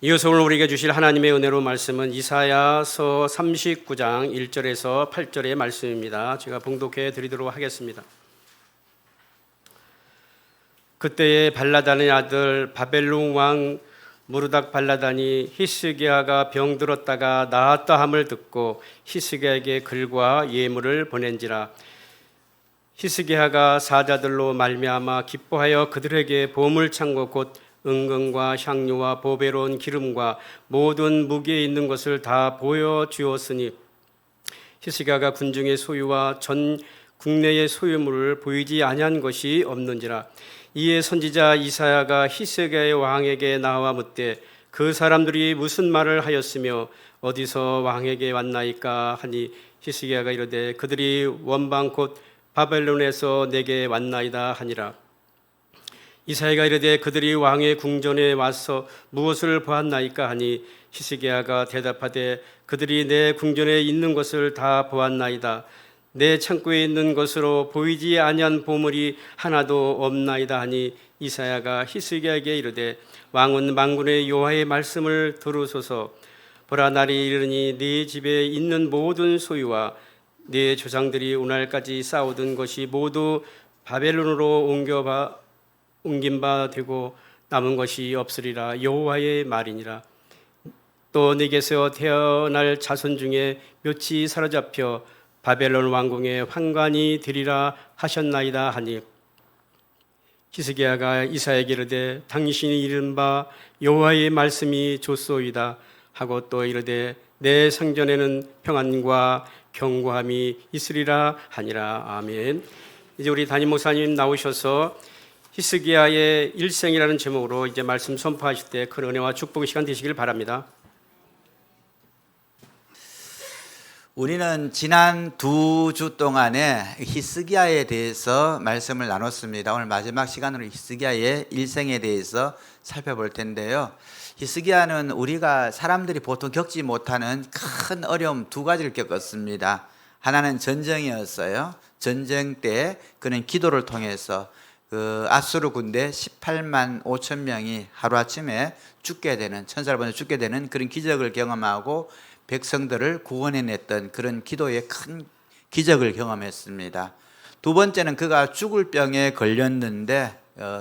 이어서 오늘 우리에게 주실 하나님의 은혜로 말씀은 이사야서 39장 1절에서 8절의 말씀입니다. 제가 봉독해 드리도록 하겠습니다. 그때에 발라단의 아들 바벨론 왕 무르닥 발라단이 히스기야가 병들었다가 나았다 함을 듣고 히스기야에게 글과 예물을 보낸지라. 히스기야가 사자들로 말미암아 기뻐하여 그들에게 보물창고 곧 은금과 향료와 보배로운 기름과 모든 무기에 있는 것을 다 보여주었으니 히스기야가 군중의 소유와 전 국내의 소유물을 보이지 아니한 것이 없는지라. 이에 선지자 이사야가 히스기야의 왕에게 나와 묻되 그 사람들이 무슨 말을 하였으며 어디서 왕에게 왔나이까 하니 히스기야가 이르되 그들이 원방 곧 바벨론에서 내게 왔나이다 하니라. 이사야가 이르되 그들이 왕의 궁전에 와서 무엇을 보았나이까 하니 히스기야가 대답하되 그들이 내 궁전에 있는 것을 다 보았나이다. 내 창고에 있는 것으로 보이지 아니한 보물이 하나도 없나이다 하니 이사야가 히스기야에게 이르되 왕은 만군의 여호와의 말씀을 들으소서. 보라, 날이 이르니 네 집에 있는 모든 소유와 네 조상들이 오늘까지 쌓아오던 것이 모두 바벨론으로 옮긴 바 되고 남은 것이 없으리라. 여호와의 말이니라. 또 네게서 태어날 자손 중에 몇이 사로잡혀 바벨론 왕궁의 환관이 되리라 하셨나이다 하니 히스기야가 이사야에게 이르되 당신이 이른바 여호와의 말씀이 좋소이다 하고 또 이르되 내 성전에는 평안과 견고함이 있으리라 하니라. 아멘. 이제 우리 담임 목사님 나오셔서 히스기야의 일생이라는 제목으로 이제 말씀 선포하실 때 큰 은혜와 축복의 시간 되시길 바랍니다. 우리는 지난 2주 동안에 히스기야에 대해서 말씀을 나눴습니다. 오늘 마지막 시간으로 히스기야의 일생에 대해서 살펴볼 텐데요. 히스기야는 우리가 사람들이 보통 겪지 못하는 큰 어려움 2가지를 겪었습니다. 하나는 전쟁이었어요. 전쟁 때 그는 기도를 통해서 그 아수르 군대 18만 5천 명이 하루아침에 죽게 되는, 천사를 보내 죽게 되는 그런 기적을 경험하고 백성들을 구원해냈던 그런 기도의 큰 기적을 경험했습니다. 두 번째는 그가 죽을 병에 걸렸는데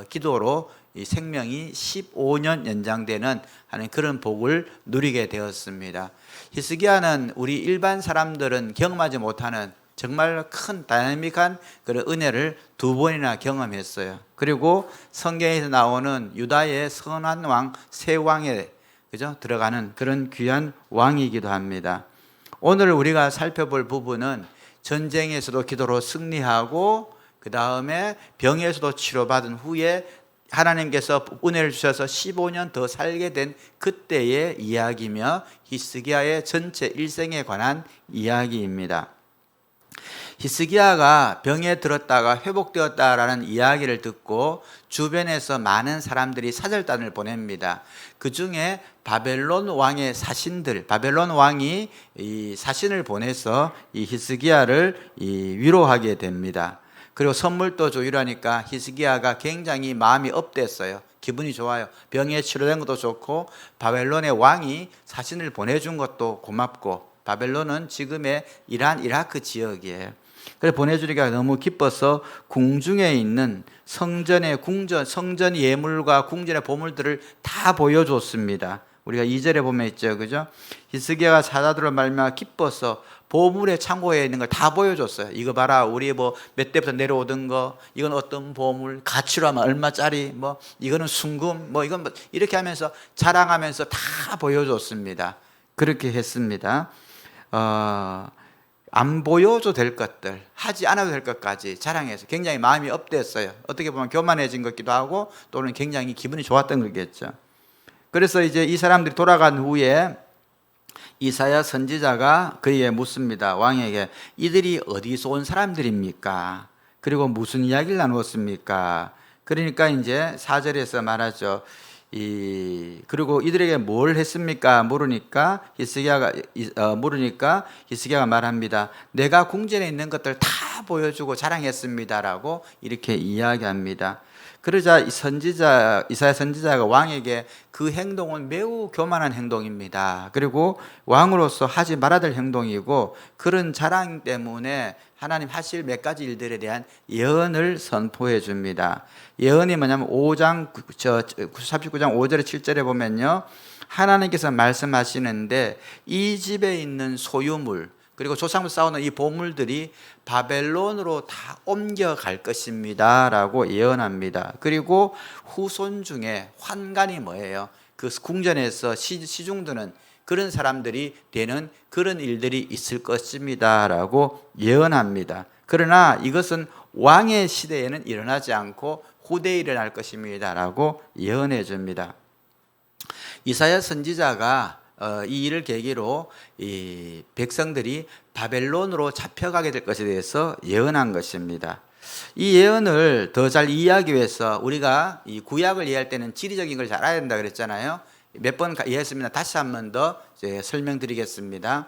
기도로 이 생명이 15년 연장되는 하는 그런 복을 누리게 되었습니다. 히스기야는 우리 일반 사람들은 경험하지 못하는 정말 큰 다이나믹한 그런 은혜를 2번이나 경험했어요. 그리고 성경에서 나오는 유다의 선한 왕, 새 왕에 들어가는 그런 귀한 왕이기도 합니다. 오늘 우리가 살펴볼 부분은 전쟁에서도 기도로 승리하고 그 다음에 병에서도 치료받은 후에 하나님께서 은혜를 주셔서 15년 더 살게 된 그때의 이야기며 히스기야의 전체 일생에 관한 이야기입니다. 히스기야가 병에 들었다가 회복되었다라는 이야기를 듣고 주변에서 많은 사람들이 사절단을 보냅니다. 그 중에 바벨론 왕의 사신들, 바벨론 왕이 이 사신을 보내서 이 히스기야를 위로하게 됩니다. 그리고 선물도 주이라니까 히스기야가 굉장히 마음이 업됐어요. 기분이 좋아요. 병에 치료된 것도 좋고 바벨론의 왕이 사신을 보내준 것도 고맙고, 바벨론은 지금의 이란, 이라크 지역이에요. 그래서 보내주니까 너무 기뻐서 궁중에 있는 성전의 성전 예물과 궁전의 보물들을 다 보여줬습니다. 우리가 2절에 보면 있죠, 그죠? 히스기야가 사자들로 말미암아 기뻐서 보물의 창고에 있는 걸 다 보여줬어요. 이거 봐라, 우리 뭐 몇 대부터 내려오던 거, 이건 어떤 보물, 가치로 하면 얼마짜리, 뭐 이거는 순금, 뭐 이건 뭐 이렇게 하면서 자랑하면서 다 보여줬습니다. 그렇게 했습니다. 안 보여도 될 것들, 하지 않아도 될 것까지 자랑해서 굉장히 마음이 업됐어요. 어떻게 보면 교만해진 것 같기도 하고 또는 굉장히 기분이 좋았던 거겠죠. 그래서 이제 이 사람들이 돌아간 후에 이사야 선지자가 그에게 묻습니다. 왕에게 이들이 어디서 온 사람들입니까? 그리고 무슨 이야기를 나누었습니까? 그러니까 이제 4절에서 말하죠. 그리고 이들에게 뭘 했습니까? 물으니까 히스기야가 말합니다. 내가 궁전에 있는 것들 다 보여주고 자랑했습니다라고 이렇게 이야기합니다. 그러자 이사야 선지자가 왕에게 그 행동은 매우 교만한 행동입니다. 그리고 왕으로서 하지 말아야 될 행동이고 그런 자랑 때문에 하나님 하실 몇 가지 일들에 대한 예언을 선포해 줍니다. 예언이 뭐냐면 39장 5절에 7절에 보면요. 하나님께서 말씀하시는데 이 집에 있는 소유물 그리고 조상부 쌓아놓은 이 보물들이 바벨론으로 다 옮겨갈 것입니다 라고 예언합니다. 그리고 후손 중에 환관이 뭐예요? 그 궁전에서 시중 드는 그런 사람들이 되는 그런 일들이 있을 것입니다 라고 예언합니다. 그러나 이것은 왕의 시대에는 일어나지 않고 후대에 일어날 것입니다 라고 예언해 줍니다. 이사야 선지자가 이 일을 계기로 이 백성들이 바벨론으로 잡혀가게 될 것에 대해서 예언한 것입니다. 이 예언을 더 잘 이해하기 위해서 우리가 이 구약을 이해할 때는 지리적인 걸 잘 알아야 된다 그랬잖아요. 몇 번 이해했습니다. 다시 한 번 더 설명드리겠습니다.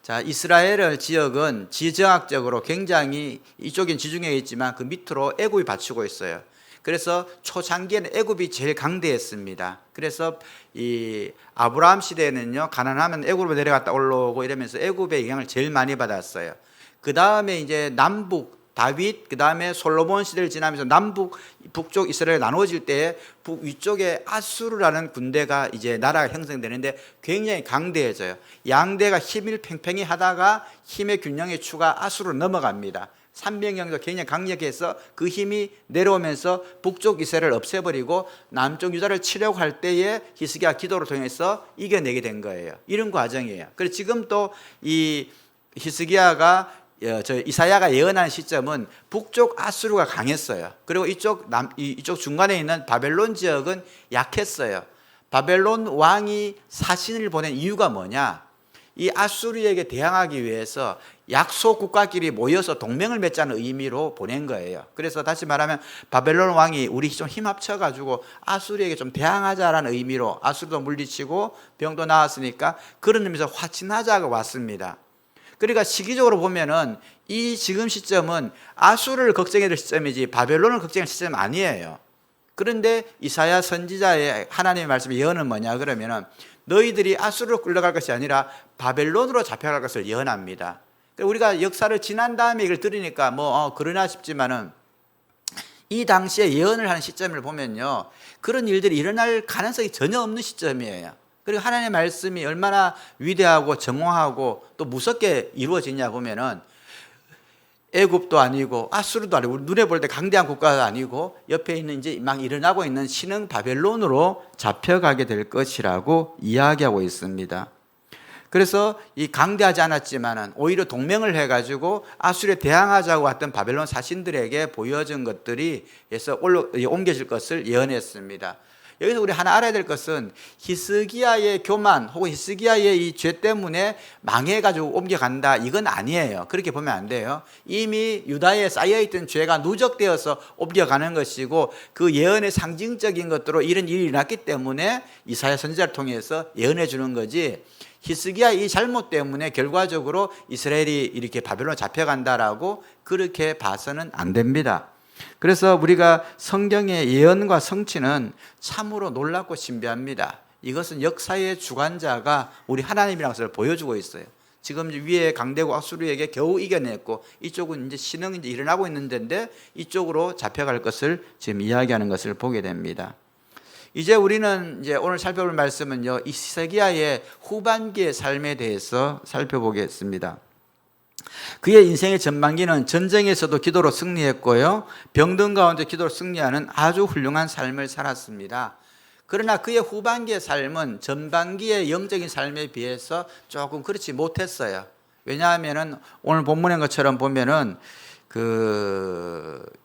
자, 이스라엘 지역은 지정학적으로 굉장히 이쪽엔 지중해에 있지만 그 밑으로 애굽이 받치고 있어요. 그래서 초창기에는 애굽이 제일 강대했습니다. 그래서 이 아브라함 시대에는요, 가난하면 애굽으로 내려갔다 올라오고 이러면서 애굽의 영향을 제일 많이 받았어요. 그 다음에 이제 남북 다윗, 그 다음에 솔로몬 시대를 지나면서 남북 북쪽 이스라엘 나눠질 때 위쪽에 아수르라는 군대가 이제 나라가 형성되는데 굉장히 강대해져요. 양대가 힘을 팽팽히 하다가 힘의 균형의 추가 아수르로 넘어갑니다. 300년도 굉장히 강력해서 그 힘이 내려오면서 북쪽 이스라엘을 없애버리고 남쪽 유다를 치려고 할 때에 히스기야 기도를 통해서 이겨내게 된 거예요. 이런 과정이에요. 그래서 지금 또 이 히스기야가 이사야가 예언한 시점은 북쪽 아수르가 강했어요. 그리고 이쪽 중간에 있는 바벨론 지역은 약했어요. 바벨론 왕이 사신을 보낸 이유가 뭐냐? 이 아수르에게 대항하기 위해서 약소 국가끼리 모여서 동맹을 맺자는 의미로 보낸 거예요. 그래서 다시 말하면 바벨론 왕이 우리 좀 힘 합쳐가지고 아수르에게 좀 대항하자라는 의미로 아수르도 물리치고 병도 나았으니까 그런 의미에서 화친하자가 왔습니다. 그러니까 시기적으로 보면은 이 지금 시점은 아수르를 걱정해야 될 시점이지 바벨론을 걱정할 시점 아니에요. 그런데 이사야 선지자의 하나님의 말씀의 예언은 뭐냐 그러면은 너희들이 아수르로 끌려갈 것이 아니라 바벨론으로 잡혀갈 것을 예언합니다. 우리가 역사를 지난 다음에 이걸 들으니까 그러나 싶지만은 이 당시에 예언을 하는 시점을 보면요, 그런 일들이 일어날 가능성이 전혀 없는 시점이에요. 그리고 하나님의 말씀이 얼마나 위대하고 정확하고 또 무섭게 이루어지냐 보면은 애굽도 아니고 아수르도 아니고 눈에 볼 때 강대한 국가도 아니고 옆에 있는 이제 막 일어나고 있는 신흥 바벨론으로 잡혀가게 될 것이라고 이야기하고 있습니다. 그래서 이 강대하지 않았지만은 오히려 동맹을 해가지고 아수르에 대항하자고 왔던 바벨론 사신들에게 보여준 것들이 해서 옮겨질 것을 예언했습니다. 여기서 우리 하나 알아야 될 것은 히스기야의 교만 혹은 히스기야의 이 죄 때문에 망해가지고 옮겨간다 이건 아니에요. 그렇게 보면 안 돼요. 이미 유다에 쌓여있던 죄가 누적되어서 옮겨가는 것이고 그 예언의 상징적인 것들로 이런 일이 일어났기 때문에 이사야 선지자를 통해서 예언해 주는 거지, 히스기야 이 잘못 때문에 결과적으로 이스라엘이 이렇게 바벨론에 잡혀간다라고 그렇게 봐서는 안 됩니다. 그래서 우리가 성경의 예언과 성취는 참으로 놀랍고 신비합니다. 이것은 역사의 주관자가 우리 하나님이라는 것을 보여주고 있어요. 지금 위에 강대국 아수르에게 겨우 이겨냈고 이쪽은 이제 신흥이 이제 일어나고 있는 데인데 이쪽으로 잡혀갈 것을 지금 이야기하는 것을 보게 됩니다. 이제 우리는 이제 오늘 살펴볼 말씀은요, 히스기야의 후반기의 삶에 대해서 살펴보겠습니다. 그의 인생의 전반기는 전쟁에서도 기도로 승리했고요, 병든 가운데 기도로 승리하는 아주 훌륭한 삶을 살았습니다. 그러나 그의 후반기의 삶은 전반기의 영적인 삶에 비해서 조금 그렇지 못했어요. 왜냐하면은 오늘 본문의 것처럼 보면은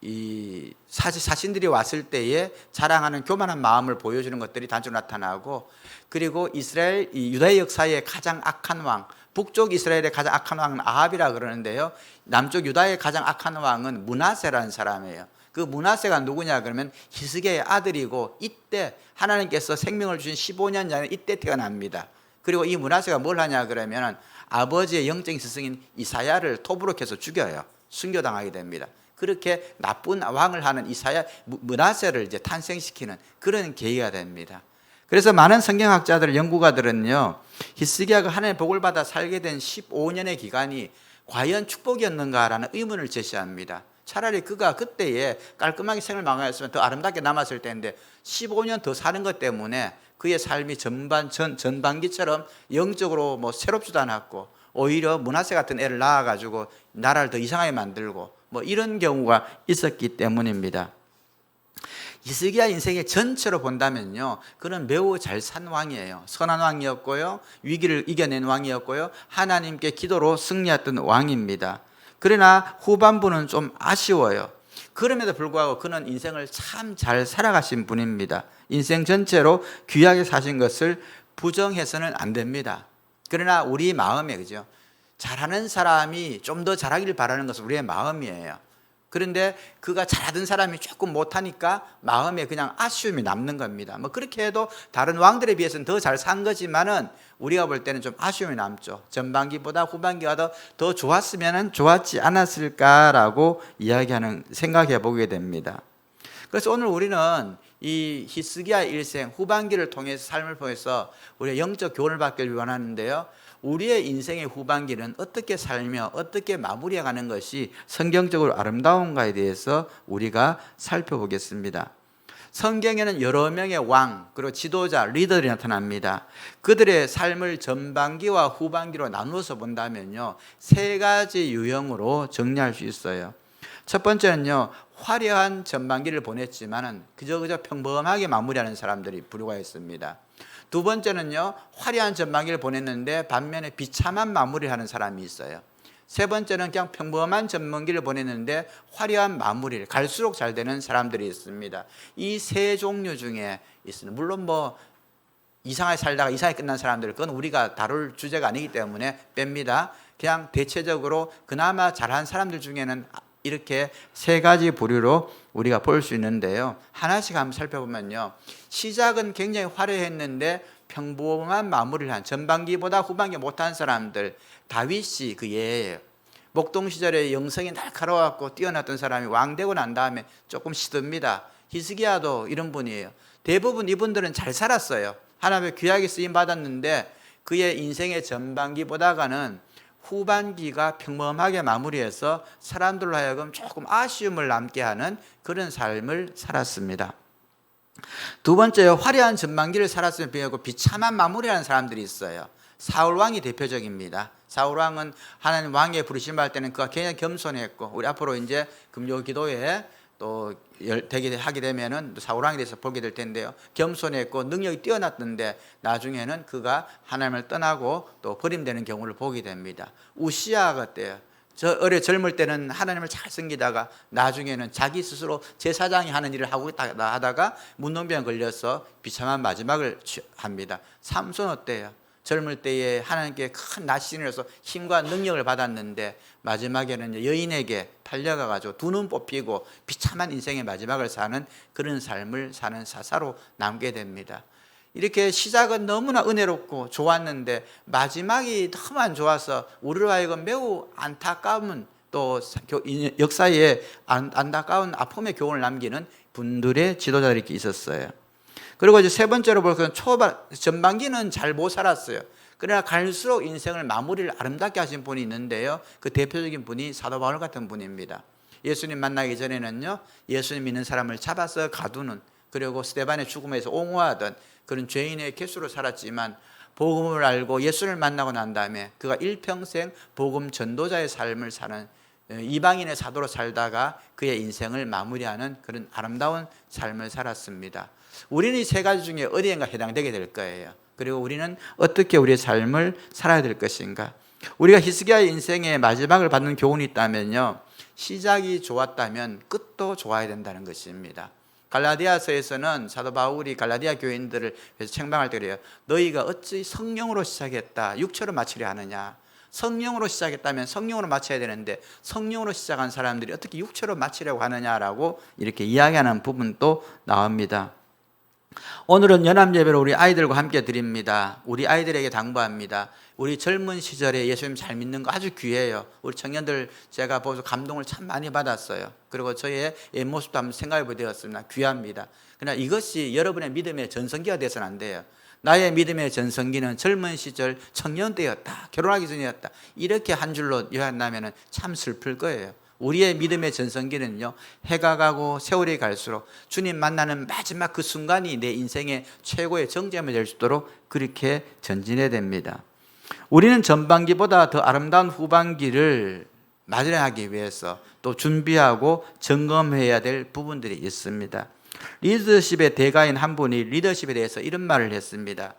이 사신들이 왔을 때에 자랑하는 교만한 마음을 보여주는 것들이 단적으로 나타나고, 그리고 유다의 역사의 가장 악한 왕, 북쪽 이스라엘의 가장 악한 왕은 아합이라 그러는데요, 남쪽 유다의 가장 악한 왕은 므낫세라는 사람이에요. 그 므낫세가 누구냐 그러면 히스기야의 아들이고, 이때 하나님께서 생명을 주신 15년 전에 이때 태어납니다. 그리고 이 므낫세가 뭘 하냐 그러면 아버지의 영적인 스승인 이사야를 토부로 해서 죽여요. 순교당하게 됩니다. 그렇게 나쁜 왕을 하는 이사야 므낫세를 이제 탄생시키는 그런 계기가 됩니다. 그래서 많은 성경학자들, 연구가들은요, 히스기야가 하나님의 복을 받아 살게 된 15년의 기간이 과연 축복이었는가라는 의문을 제시합니다. 차라리 그가 그때에 깔끔하게 생을 마감했으면 더 아름답게 남았을 텐데 15년 더 사는 것 때문에 그의 삶이 전반기처럼 영적으로 뭐 새롭지도 않았고 오히려 므낫세 같은 애를 낳아가지고 나라를 더 이상하게 만들고 뭐 이런 경우가 있었기 때문입니다. 히스기야 인생의 전체로 본다면요, 그는 매우 잘 산 왕이에요. 선한 왕이었고요, 위기를 이겨낸 왕이었고요, 하나님께 기도로 승리했던 왕입니다. 그러나 후반부는 좀 아쉬워요. 그럼에도 불구하고 그는 인생을 참 잘 살아가신 분입니다. 인생 전체로 귀하게 사신 것을 부정해서는 안 됩니다. 그러나 우리 마음에, 그죠? 잘하는 사람이 좀 더 잘하기를 바라는 것은 우리의 마음이에요. 그런데 그가 잘하던 사람이 조금 못하니까 마음에 그냥 아쉬움이 남는 겁니다. 뭐 그렇게 해도 다른 왕들에 비해서는 더 잘 산 거지만은 우리가 볼 때는 좀 아쉬움이 남죠. 전반기보다 후반기가 더 좋았으면 좋았지 않았을까라고 이야기하는, 생각해 보게 됩니다. 그래서 오늘 우리는 이 히스기야 일생 후반기를 통해서 삶을 통해서 우리가 영적 교훈을 받기를 원하는데요, 우리의 인생의 후반기는 어떻게 살며 어떻게 마무리해가는 것이 성경적으로 아름다운가에 대해서 우리가 살펴보겠습니다. 성경에는 여러 명의 왕, 그리고 지도자, 리더들이 나타납니다. 그들의 삶을 전반기와 후반기로 나누어서 본다면요, 세 가지 유형으로 정리할 수 있어요. 첫 번째는요, 화려한 전반기를 보냈지만은 그저 평범하게 마무리하는 사람들이 불과했습니다. 두 번째는요, 화려한 전반기를 보냈는데 반면에 비참한 마무리를 하는 사람이 있어요. 세 번째는 그냥 평범한 전반기를 보냈는데 화려한 마무리를, 갈수록 잘 되는 사람들이 있습니다. 이 세 종류 중에 있습니다. 물론 뭐 이상하게 살다가 이상하게 끝난 사람들, 그건 우리가 다룰 주제가 아니기 때문에 뺍니다. 그냥 대체적으로 그나마 잘한 사람들 중에는 이렇게 세 가지 부류로 우리가 볼 수 있는데요, 하나씩 한번 살펴보면요, 시작은 굉장히 화려했는데 평범한 마무리를 한, 전반기보다 후반기 못한 사람들, 다윗이 그 예예요. 목동 시절에 영성이 날카로웠고 뛰어났던 사람이 왕 되고 난 다음에 조금 시듭니다. 히스기야도 이런 분이에요. 대부분 이분들은 잘 살았어요. 하나님의 귀하게 쓰임 받았는데 그의 인생의 전반기보다는 후반기가 평범하게 마무리해서 사람들로 하여금 조금 아쉬움을 남게 하는 그런 삶을 살았습니다. 두 번째, 화려한 전반기를 살았음에 비하고 비참한 마무리하는 사람들이 있어요. 사울 왕이 대표적입니다. 사울 왕은 하나님 왕에 부르심 받을 때는 그가 굉장히 겸손했고, 우리 앞으로 이제 금요 기도에 또 되게 하게 되면은 사울 왕에 대해서 보게 될 텐데요, 겸손했고 능력이 뛰어났던데 나중에는 그가 하나님을 떠나고 또 버림되는 경우를 보게 됩니다. 우시아가 어때요? 젊을 때는 하나님을 잘 섬기다가 나중에는 자기 스스로 제사장이 하는 일을 하고 하다가 문둥병 걸려서 비참한 마지막을 합니다. 삼손 어때요? 젊을 때에 하나님께 큰 나신을 해서 힘과 능력을 받았는데 마지막에는 여인에게 팔려가가지고 두 눈 뽑히고 비참한 인생의 마지막을 사는 그런 삶을 사는 사사로 남게 됩니다. 이렇게 시작은 너무나 은혜롭고 좋았는데 마지막이 너무 안 좋아서 우리로 하여금 매우 안타까운, 또 역사에 안타까운 아픔의 교훈을 남기는 분들의 지도자들이 있었어요. 그리고 이제 세 번째로 볼 것은 전반기는 잘 못 살았어요. 그러나 갈수록 인생을 마무리를 아름답게 하신 분이 있는데요, 그 대표적인 분이 사도 바울 같은 분입니다. 예수님 만나기 전에는요, 예수님 믿는 사람을 잡아서 가두는, 그리고 스데반의 죽음에서 옹호하던 그런 죄인의 개수로 살았지만 복음을 알고 예수를 만나고 난 다음에 그가 일평생 복음 전도자의 삶을 사는 이방인의 사도로 살다가 그의 인생을 마무리하는 그런 아름다운 삶을 살았습니다. 우리는 이 세 가지 중에 어디엔가 해당되게 될 거예요. 그리고 우리는 어떻게 우리의 삶을 살아야 될 것인가. 우리가 히스기야의 인생의 마지막을 받는 교훈이 있다면요, 시작이 좋았다면 끝도 좋아야 된다는 것입니다. 갈라디아서에서는 사도 바울이 갈라디아 교인들을 위해서 책망할 때 그래요. 너희가 어찌 성령으로 시작했다 육체로 마치려 하느냐. 성령으로 시작했다면 성령으로 마쳐야 되는데 성령으로 시작한 사람들이 어떻게 육체로 마치려고 하느냐라고 이렇게 이야기하는 부분도 나옵니다. 오늘은 연합예배를 우리 아이들과 함께 드립니다. 우리 아이들에게 당부합니다. 우리 젊은 시절에 예수님 잘 믿는 거 아주 귀해요. 우리 청년들 제가 보면서 감동을 참 많이 받았어요. 그리고 저의 모습도 한번 생각해 되었습니다. 귀합니다. 그러나 이것이 여러분의 믿음의 전성기가 되어서는 안 돼요. 나의 믿음의 전성기는 젊은 시절 청년 때였다, 결혼하기 전이었다, 이렇게 한 줄로 요약하면 참 슬플 거예요. 우리의 믿음의 전성기는요, 해가 가고 세월이 갈수록 주님 만나는 마지막 그 순간이 내 인생의 최고의 정점이 될 수 있도록 그렇게 전진해야 됩니다. 우리는 전반기보다 더 아름다운 후반기를 마련하기 위해서 또 준비하고 점검해야 될 부분들이 있습니다. 리더십의 대가인 한 분이 리더십에 대해서 이런 말을 했습니다.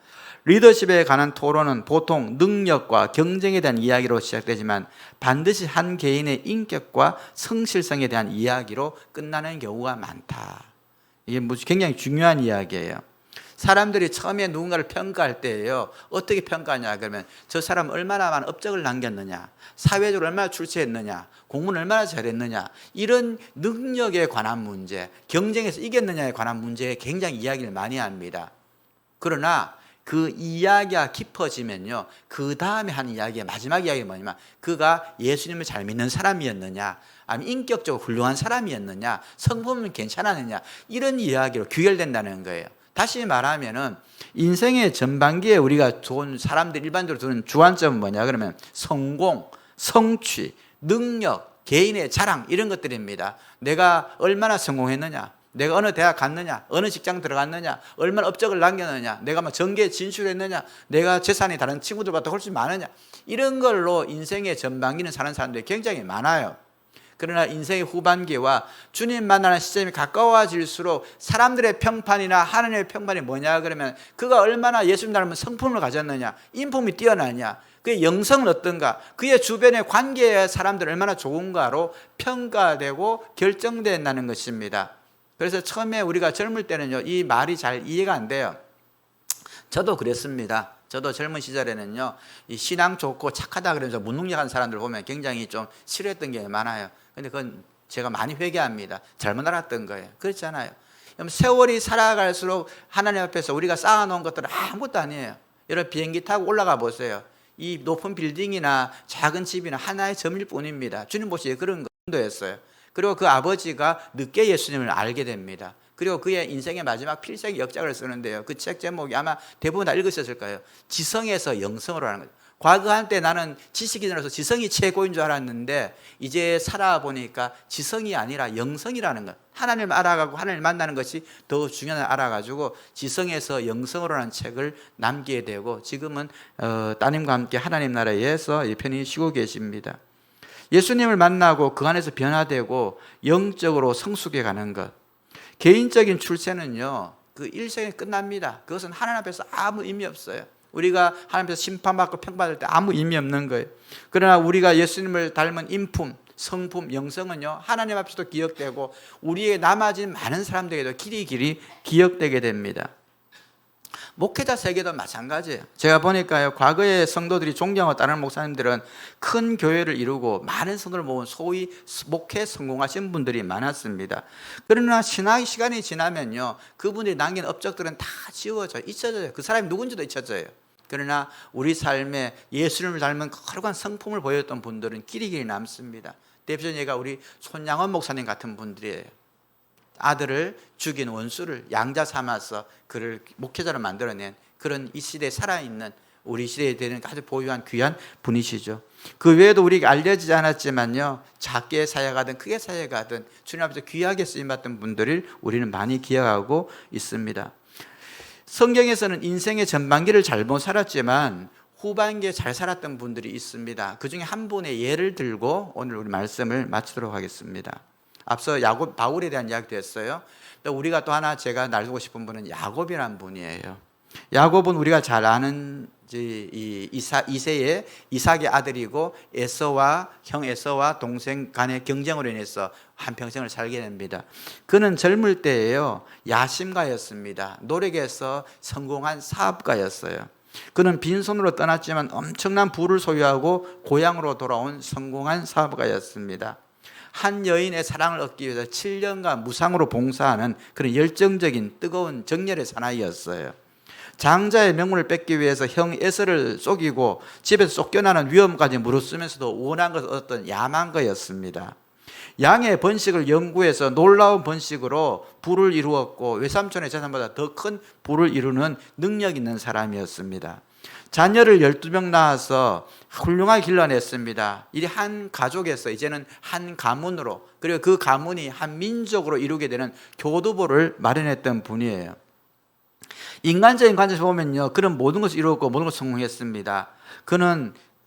리더십에 관한 토론은 보통 능력과 경쟁에 대한 이야기로 시작되지만 반드시 한 개인의 인격과 성실성에 대한 이야기로 끝나는 경우가 많다. 이게 굉장히 중요한 이야기예요. 사람들이 처음에 누군가를 평가할 때예요, 어떻게 평가하냐 그러면 저 사람 얼마나 많은 업적을 남겼느냐, 사회적으로 얼마나 출세했느냐, 공부는 얼마나 잘했느냐, 이런 능력에 관한 문제, 경쟁에서 이겼느냐에 관한 문제에 굉장히 이야기를 많이 합니다. 그러나 그 이야기가 깊어지면요, 그 다음에 하는 이야기의 마지막 이야기가 뭐냐면 그가 예수님을 잘 믿는 사람이었느냐, 아니면 인격적으로 훌륭한 사람이었느냐, 성품은 괜찮았느냐, 이런 이야기로 귀결된다는 거예요. 다시 말하면은 인생의 전반기에 우리가 좋은 사람들 일반적으로 두는 주안점은 뭐냐 그러면 성공, 성취, 능력, 개인의 자랑, 이런 것들입니다. 내가 얼마나 성공했느냐, 내가 어느 대학 갔느냐, 어느 직장 들어갔느냐, 얼마나 업적을 남겼느냐, 내가 뭐 전개에 진출했느냐, 내가 재산이 다른 친구들보다 훨씬 많으냐, 이런 걸로 인생의 전반기는 사는 사람들이 굉장히 많아요. 그러나 인생의 후반기와 주님 만나는 시점이 가까워질수록 사람들의 평판이나 하나님의 평판이 뭐냐 그러면 그가 얼마나 예수님 닮은 성품을 가졌느냐, 인품이 뛰어나냐, 그의 영성은 어떤가, 그의 주변의 관계의 사람들 얼마나 좋은가로 평가되고 결정된다는 것입니다. 그래서 처음에 우리가 젊을 때는요, 이 말이 잘 이해가 안 돼요. 저도 그랬습니다. 저도 젊은 시절에는요, 이 신앙 좋고 착하다 그러면서 무능력한 사람들 보면 굉장히 좀 싫어했던 게 많아요. 근데 그건 제가 많이 회개합니다. 잘못 알았던 거예요. 그렇잖아요. 세월이 살아갈수록 하나님 앞에서 우리가 쌓아놓은 것들은 아무것도 아니에요. 여러분 비행기 타고 올라가 보세요. 이 높은 빌딩이나 작은 집이나 하나의 점일 뿐입니다. 주님 보시기에 그런 정도였어요. 그리고 그 아버지가 늦게 예수님을 알게 됩니다. 그리고 그의 인생의 마지막 필생 역작을 쓰는데요, 그 책 제목이 아마 대부분 다 읽으셨을 거예요. 지성에서 영성으로 하는 거죠. 과거 한때 나는 지식인으로서 지성이 최고인 줄 알았는데 이제 살아보니까 지성이 아니라 영성이라는 것, 하나님을 알아가고 하나님을 만나는 것이 더 중요한 알아가지고 지성에서 영성으로라는 책을 남기게 되고 지금은 따님과 함께 하나님 나라에서 편히 쉬고 계십니다. 예수님을 만나고 그 안에서 변화되고 영적으로 성숙해 가는 것, 개인적인 출세는요, 그 일생에 끝납니다. 그것은 하나님 앞에서 아무 의미 없어요. 우리가 하나님 앞에서 심판받고 평받을 때 아무 의미 없는 거예요. 그러나 우리가 예수님을 닮은 인품, 성품, 영성은요, 하나님 앞에서도 기억되고 우리의 남아진 많은 사람들에게도 길이 기억되게 됩니다. 목회자 세계도 마찬가지예요. 제가 보니까요, 과거의 성도들이 존경하고 따르는 목사님들은 큰 교회를 이루고 많은 성도를 모은 소위 목회 성공하신 분들이 많았습니다. 그러나 신학 시간이 지나면요, 그분들이 남긴 업적들은 다 지워져요. 잊혀져요. 그 사람이 누군지도 잊혀져요. 그러나 우리 삶에 예수님을 닮은 거룩한 성품을 보였던 분들은 길이 남습니다. 대표적인 예가 우리 손양원 목사님 같은 분들이에요. 아들을 죽인 원수를 양자 삼아서 그를 목회자로 만들어낸 그런 이 시대에 살아있는 우리 시대에 되는 아주 보유한 귀한 분이시죠. 그 외에도 우리가 알려지지 않았지만요, 작게 사역하든 크게 사역하든 주님 앞에서 귀하게 쓰임받던 분들을 우리는 많이 기억하고 있습니다. 성경에서는 인생의 전반기를 잘못 살았지만 후반기에 잘 살았던 분들이 있습니다. 그 중에 한 분의 예를 들고 오늘 우리 말씀을 마치도록 하겠습니다. 앞서 바울에 대한 이야기도 했어요. 우리가 또 하나 제가 나누고 싶은 분은 야곱이라는 분이에요. 야곱은 우리가 잘 아는 이세의 이삭의 아들이고 형 에서와 동생 간의 경쟁으로 인해서 한평생을 살게 됩니다. 그는 젊을 때에요, 야심가였습니다. 노력해서 성공한 사업가였어요. 그는 빈손으로 떠났지만 엄청난 부를 소유하고 고향으로 돌아온 성공한 사업가였습니다. 한 여인의 사랑을 얻기 위해서 7년간 무상으로 봉사하는 그런 열정적인 뜨거운 정열의 사나이였어요. 장자의 명분을 뺏기 위해서 형 에서를 속이고 집에서 쫓겨나는 위험까지 무릅쓰면서도 원한 것을 얻었던 야망가였습니다. 양의 번식을 연구해서 놀라운 번식으로 부를 이루었고 외삼촌의 재산보다 더 큰 부를 이루는 능력 있는 사람이었습니다. 자녀를 12명 낳아서 훌륭하게 길러냈습니다. 이 한 가족에서 이제는 한 가문으로, 그리고 그 가문이 한 민족으로 이루게 되는 교두보를 마련했던 분이에요. 인간적인 관점에서 보면요, 그런 모든 것을 이루었고 모든 것을 성공했습니다.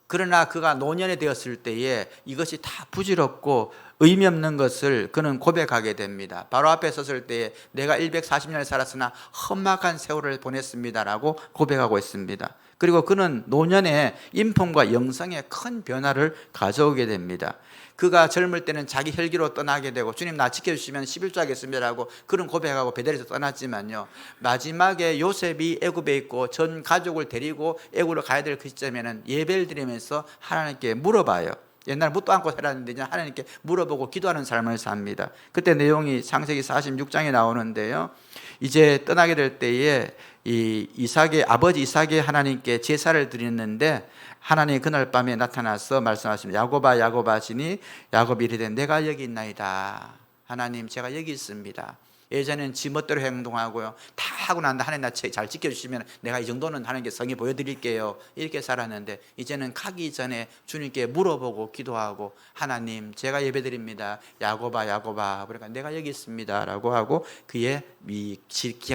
그러나 그가 노년이 되었을 때에 이것이 다 부질없고 의미 없는 것을 그는 고백하게 됩니다. 바로 앞에 섰을 때에 내가 140년을 살았으나 험악한 세월을 보냈습니다라고 고백하고 있습니다. 그리고 그는 노년에 인품과 영성에 큰 변화를 가져오게 됩니다. 그가 젊을 때는 자기 혈기로 떠나게 되고 주님 나 지켜주시면 11조 하겠습니다라고 그런 고백하고 베델에서 떠났지만요, 마지막에 요셉이 애굽에 있고 전 가족을 데리고 애굽으로 가야 될 그 시점에는 예배를 드리면서 하나님께 물어봐요. 옛날 묻도 않고 살았는데 이제 하나님께 물어보고 기도하는 삶을 삽니다. 그때 내용이 창세기 46장에 나오는데요, 이제 떠나게 될 때에 이 이삭의 아버지 이삭의 하나님께 제사를 드렸는데 하나님이 그날 밤에 나타나서 말씀하십니다. 야곱아 야곱아 하시니 야곱이 이르되 내가 여기 있나이다. 하나님 제가 여기 있습니다. 예전에는 지 멋대로 행동하고요, 다 하고 난다 하나님 나 잘 지켜주시면 내가 이 정도는 하나님께 성의 보여드릴게요 이렇게 살았는데 이제는 가기 전에 주님께 물어보고 기도하고 하나님 제가 예배드립니다. 야곱아 야곱아, 그러니까 내가 여기 있습니다 라고 하고 그의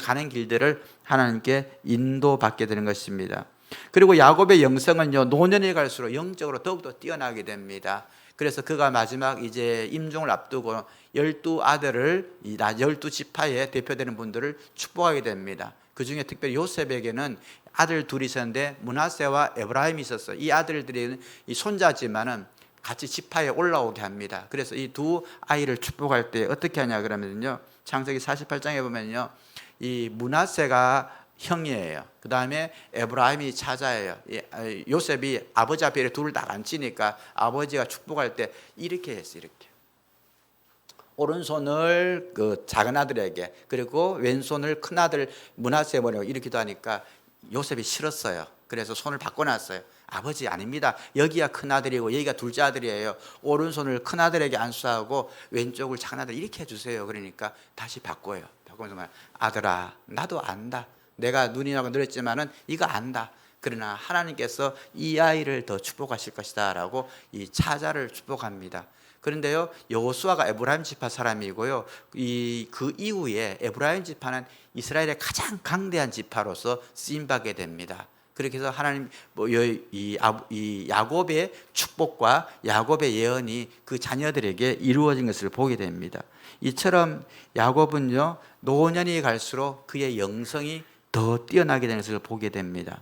가는 길들을 하나님께 인도받게 되는 것입니다. 그리고 야곱의 영성은요, 노년이 갈수록 영적으로 더욱더 뛰어나게 됩니다. 그래서 그가 마지막 이제 임종을 앞두고 12아들을 12지파에 대표되는 분들을 축복하게 됩니다. 그 중에 특별히 요셉에게는 아들 둘이 있었는데 므낫세와 에브라임이 있었어요. 이 아들들이 이 손자지만은 같이 지파에 올라오게 합니다. 그래서 이 두 아이를 축복할 때 어떻게 하냐 그러면요, 창세기 48장에 보면요, 이 므낫세가 형이에요. 그 다음에 에브라임이 차자예요. 요셉이 아버지 앞에 둘을 다 앉히니까 아버지가 축복할 때 이렇게 했어요. 이렇게 오른손을 그 작은 아들에게, 그리고 왼손을 큰 아들 므낫세에 보내고 이렇게 하니까 요셉이 싫었어요. 그래서 손을 바꿔놨어요. 아버지 아닙니다. 여기가 큰 아들이고 여기가 둘째 아들이에요. 오른손을 큰 아들에게 안수하고 왼쪽을 작은 아들 이렇게 해주세요. 그러니까 다시 바꿔요. 바꾸면서 아들아 나도 안다. 내가 눈이라고 늘었지만은 이거 안다. 그러나 하나님께서 이 아이를 더 축복하실 것이다 라고 이 차자를 축복합니다. 그런데요, 여호수아가 에브라임 지파 사람이고요, 그 이후에 에브라임 지파는 이스라엘의 가장 강대한 지파로서 쓰임받게 됩니다. 그렇게 해서 하나님 이 야곱의 축복과 야곱의 예언이 그 자녀들에게 이루어진 것을 보게 됩니다. 이처럼 야곱은요, 노년이 갈수록 그의 영성이 더 뛰어나게 되는 것을 보게 됩니다.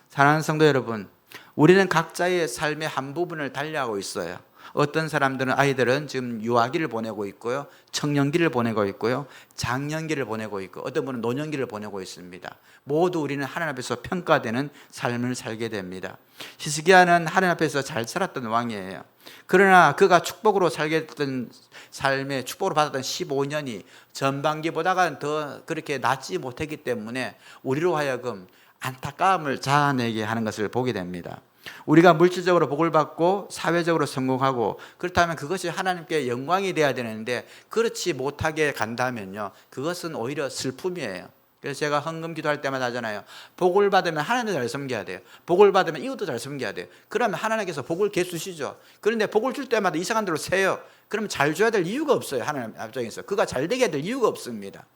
사랑하는 성도 여러분, 우리는 각자의 삶의 한 부분을 달리하고 있어요. 어떤 사람들은 아이들은 지금 유아기를 보내고 있고요, 청년기를 보내고 있고요, 장년기를 보내고 있고, 어떤 분은 노년기를 보내고 있습니다. 모두 우리는 하나님 앞에서 평가되는 삶을 살게 됩니다. 히스기야는 하나님 앞에서 잘 살았던 왕이에요. 그러나 그가 축복으로 살게 됐던 삶에 축복으로 받았던 15년이 전반기보다가 더 그렇게 낫지 못했기 때문에 우리로 하여금 안타까움을 자아내게 하는 것을 보게 됩니다. 우리가 물질적으로 복을 받고 사회적으로 성공하고 그렇다면 그것이 하나님께 영광이 돼야 되는데 그렇지 못하게 간다면요, 그것은 오히려 슬픔이에요. 그래서 제가 헌금 기도할 때마다 하잖아요. 복을 받으면 하나님도 잘 섬겨야 돼요. 복을 받으면 이웃도 잘 섬겨야 돼요. 그러면 하나님께서 복을 계수시죠. 그런데 복을 줄 때마다 이상한 대로 세요. 그러면 잘 줘야 될 이유가 없어요. 하나님 앞장에서 그가 잘 되게 될 이유가 없습니다.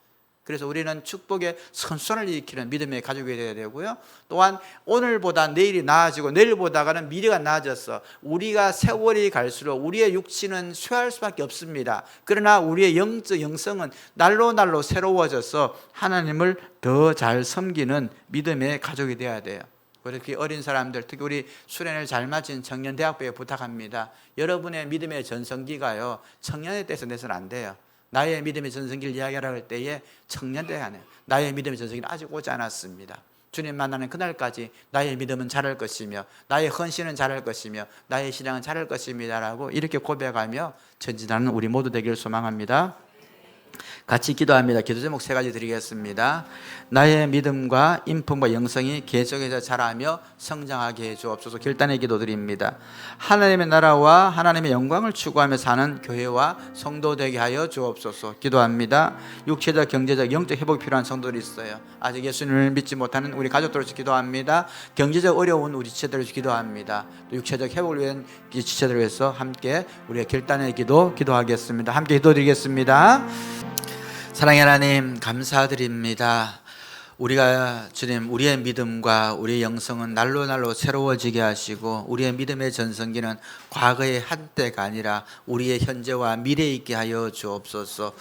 그래서 우리는 축복의 선순환을 일으키는 믿음의 가족이 되어야 되고요, 또한 오늘보다 내일이 나아지고 내일보다는 미래가 나아져서 우리가 세월이 갈수록 우리의 육신은 쇠할 수밖에 없습니다. 그러나 우리의 영적 영성은 날로 날로 새로워져서 하나님을 더 잘 섬기는 믿음의 가족이 되어야 돼요. 그렇게 어린 사람들, 특히 우리 수련을 잘 마친 청년대학부에 부탁합니다. 여러분의 믿음의 전성기가요, 청년에 대해서 내서는 안 돼요. 나의 믿음의 전성기를 이야기하라 할 때에 청년대가 아니에요. 나의 믿음의 전성기는 아직 오지 않았습니다. 주님 만나는 그날까지 나의 믿음은 자랄 것이며 나의 헌신은 자랄 것이며 나의 신앙은 자랄 것입니다라고 이렇게 고백하며 전진하는 우리 모두 되기를 소망합니다. 같이 기도합니다. 기도 제목 3가지 드리겠습니다. 나의 믿음과 인품과 영성이 계속해서 자라며 성장하게 해 주옵소서. 결단의 기도 드립니다. 하나님의 나라와 하나님의 영광을 추구하며 사는 교회와 성도 되게 하여 주옵소서. 기도합니다. 육체적, 경제적, 영적 회복이 필요한 성도들이 있어요. 아직 예수님을 믿지 못하는 우리 가족들을 위해서 기도합니다. 경제적 어려운 우리 지체들을 위해서 기도합니다. 또 육체적 회복을 위한 지체들을 위해서 함께 우리의 결단의 기도 기도하겠습니다. 함께 기도드리겠습니다. 사랑의 하나님 감사드립니다. 우리가 주님 우리의 믿음과 우리의 영성은 날로 날로 새로워지게 하시고 우리의 믿음의 전성기는 과거의 한때가 아니라 우리의 현재와 미래에 있게 하여 주옵소서.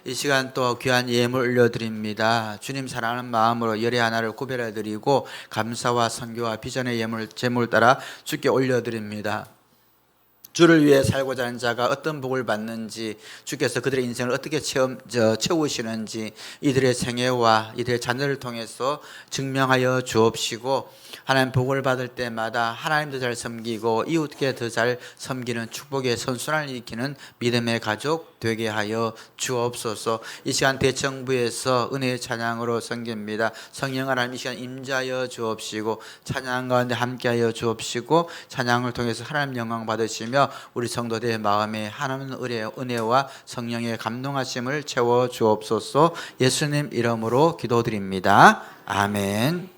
이 시간 또 귀한 예물 올려드립니다. 주님 사랑하는 마음으로 열의 하나를 구별해 드리고 감사와 선교와 비전의 예물 제물 따라 주께 올려드립니다. 주를 위해 살고자 하는 자가 어떤 복을 받는지, 주께서 그들의 인생을 어떻게 채우시는지 이들의 생애와 이들의 자녀를 통해서 증명하여 주옵시고, 하나님 복을 받을 때마다 하나님도 잘 섬기고 이웃께 더 잘 섬기는 축복의 선순환을 일으키는 믿음의 가족 되게 하여 주옵소서. 이 시간 대청부에서 은혜의 찬양으로 섬깁니다. 성령 하나님 이 시간 임재하여 주옵시고 찬양 가운데 함께하여 주옵시고 찬양을 통해서 하나님 영광 받으시며 우리 성도들의 마음에 하나님 은혜와 성령의 감동하심을 채워 주옵소서. 예수님 이름으로 기도드립니다. 아멘.